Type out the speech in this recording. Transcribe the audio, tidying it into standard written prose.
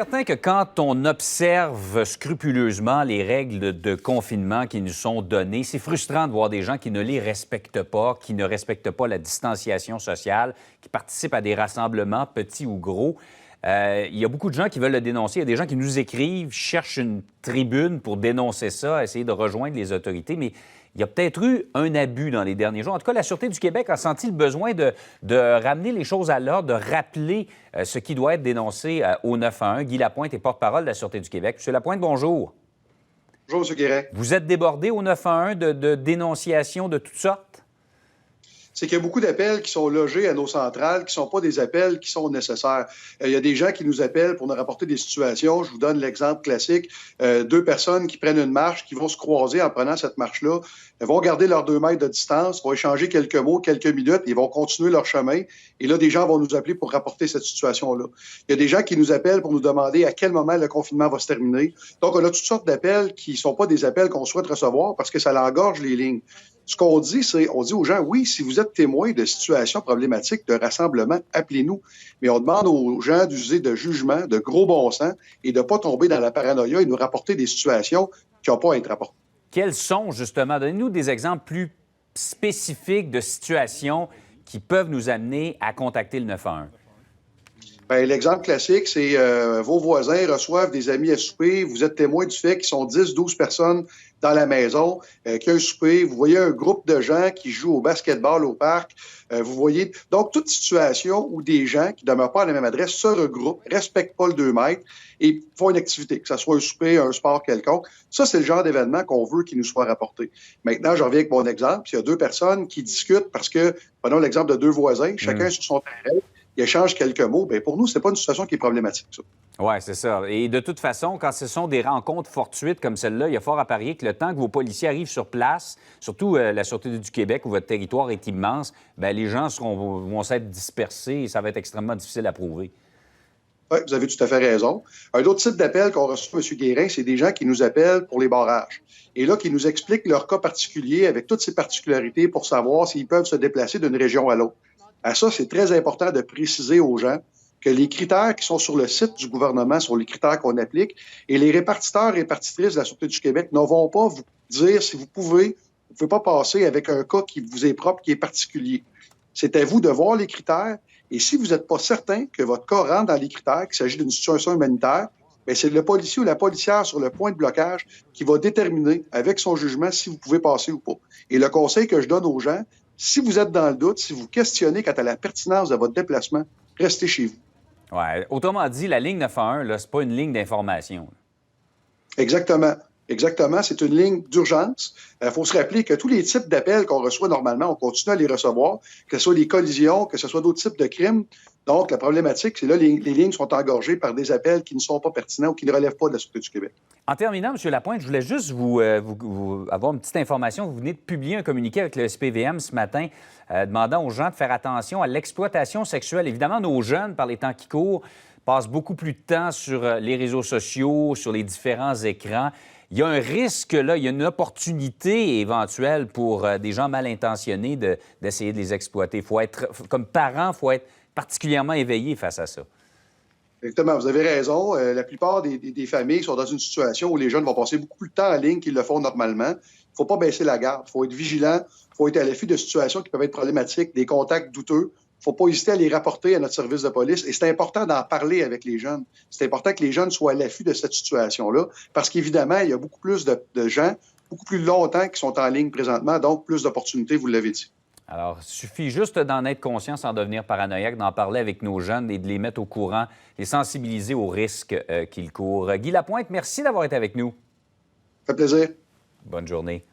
Certain que quand on observe scrupuleusement les règles de confinement qui nous sont données, c'est frustrant de voir des gens qui ne les respectent pas, qui ne respectent pas la distanciation sociale, qui participent à des rassemblements, petits ou gros. Il y a beaucoup de gens qui veulent le dénoncer. Il y a des gens qui nous écrivent, cherchent une tribune pour dénoncer ça, essayer de rejoindre les autorités, mais il y a peut-être eu un abus dans les derniers jours. En tout cas, la Sûreté du Québec a senti le besoin de ramener les choses à l'ordre, de rappeler ce qui doit être dénoncé au 911. Guy Lapointe est porte-parole de la Sûreté du Québec. Monsieur Lapointe, bonjour. Bonjour, M. Guérin. Vous êtes débordé au 911 de dénonciations de toutes sortes? C'est qu'il y a beaucoup d'appels qui sont logés à nos centrales, qui ne sont pas des appels qui sont nécessaires. Il y a des gens qui nous appellent pour nous rapporter des situations. Je vous donne l'exemple classique. Deux personnes qui prennent une marche, qui vont se croiser en prenant cette marche-là. Elles vont garder leurs 2 mètres de distance, vont échanger quelques mots, quelques minutes, et vont continuer leur chemin. Et là, des gens vont nous appeler pour rapporter cette situation-là. Il y a des gens qui nous appellent pour nous demander à quel moment le confinement va se terminer. Donc, on a toutes sortes d'appels qui ne sont pas des appels qu'on souhaite recevoir parce que ça l'engorge les lignes. Ce qu'on dit, c'est, on dit aux gens, oui, si vous êtes témoin de situations problématiques de rassemblement, appelez-nous. Mais on demande aux gens d'user de jugement, de gros bon sens et de ne pas tomber dans la paranoïa et nous rapporter des situations qui n'ont pas à être rapportées. Quels sont, justement, donnez-nous des exemples plus spécifiques de situations qui peuvent nous amener à contacter le 911. Bien, l'exemple classique, c'est vos voisins reçoivent des amis à souper. Vous êtes témoin du fait qu'ils sont 10-12 personnes dans la maison, qu'il y a un souper. Vous voyez un groupe de gens qui jouent au basketball au parc. Vous voyez donc toute situation où des gens qui ne demeurent pas à la même adresse se regroupent, ne respectent pas le 2 mètres et font une activité, que ce soit un souper, un sport quelconque. Ça, c'est le genre d'événement qu'on veut qu'il nous soit rapporté. Maintenant, je reviens avec mon exemple. Il y a 2 personnes qui discutent parce que, prenons l'exemple de 2 voisins, chacun sur son terrain. Ils échangent quelques mots. Bien, pour nous, ce n'est pas une situation qui est problématique, ça. Oui, c'est ça. Et de toute façon, quand ce sont des rencontres fortuites comme celle-là, il y a fort à parier que le temps que vos policiers arrivent sur place, surtout la Sûreté du Québec où votre territoire est immense, bien, les gens vont s'être dispersés et ça va être extrêmement difficile à prouver. Oui, vous avez tout à fait raison. Un autre type d'appel qu'on reçoit, M. Guérin, c'est des gens qui nous appellent pour les barrages. Et là, qui nous expliquent leur cas particulier avec toutes ces particularités pour savoir s'ils peuvent se déplacer d'une région à l'autre. À ça, c'est très important de préciser aux gens que les critères qui sont sur le site du gouvernement sont les critères qu'on applique et les répartiteurs et répartitrices de la Sûreté du Québec ne vont pas vous dire si vous pouvez pas passer avec un cas qui vous est propre, qui est particulier. C'est à vous de voir les critères et si vous n'êtes pas certain que votre cas rentre dans les critères, qu'il s'agit d'une situation humanitaire, bien, c'est le policier ou la policière sur le point de blocage qui va déterminer avec son jugement si vous pouvez passer ou pas. Et le conseil que je donne aux gens, si vous êtes dans le doute, si vous questionnez quant à la pertinence de votre déplacement, restez chez vous. Ouais. Autrement dit, la ligne 911, ce n'est pas une ligne d'information. Exactement. Exactement. C'est une ligne d'urgence. Il faut se rappeler que tous les types d'appels qu'on reçoit normalement, on continue à les recevoir, que ce soit des collisions, que ce soit d'autres types de crimes. Donc, la problématique, c'est là, les lignes sont engorgées par des appels qui ne sont pas pertinents ou qui ne relèvent pas de la Sûreté du Québec. En terminant, M. Lapointe, je voulais juste vous avoir une petite information. Vous venez de publier un communiqué avec le SPVM ce matin demandant aux gens de faire attention à l'exploitation sexuelle. Évidemment, nos jeunes, par les temps qui courent, passent beaucoup plus de temps sur les réseaux sociaux, sur les différents écrans. Il y a un risque, là, il y a une opportunité éventuelle pour des gens mal intentionnés d'essayer de les exploiter. Faut être, comme parent, il faut être particulièrement éveillé face à ça. Exactement, vous avez raison. La plupart des familles sont dans une situation où les jeunes vont passer beaucoup plus de temps en ligne qu'ils le font normalement. Il ne faut pas baisser la garde. Il faut être vigilant. Il faut être à l'affût de situations qui peuvent être problématiques, des contacts douteux. Il ne faut pas hésiter à les rapporter à notre service de police. Et c'est important d'en parler avec les jeunes. C'est important que les jeunes soient à l'affût de cette situation-là parce qu'évidemment, il y a beaucoup plus de gens, beaucoup plus longtemps qui sont en ligne présentement, donc plus d'opportunités, vous l'avez dit. Alors, il suffit juste d'en être conscient sans devenir paranoïaque, d'en parler avec nos jeunes et de les mettre au courant, les sensibiliser aux risques qu'ils courent. Guy Lapointe, merci d'avoir été avec nous. Ça fait plaisir. Bonne journée.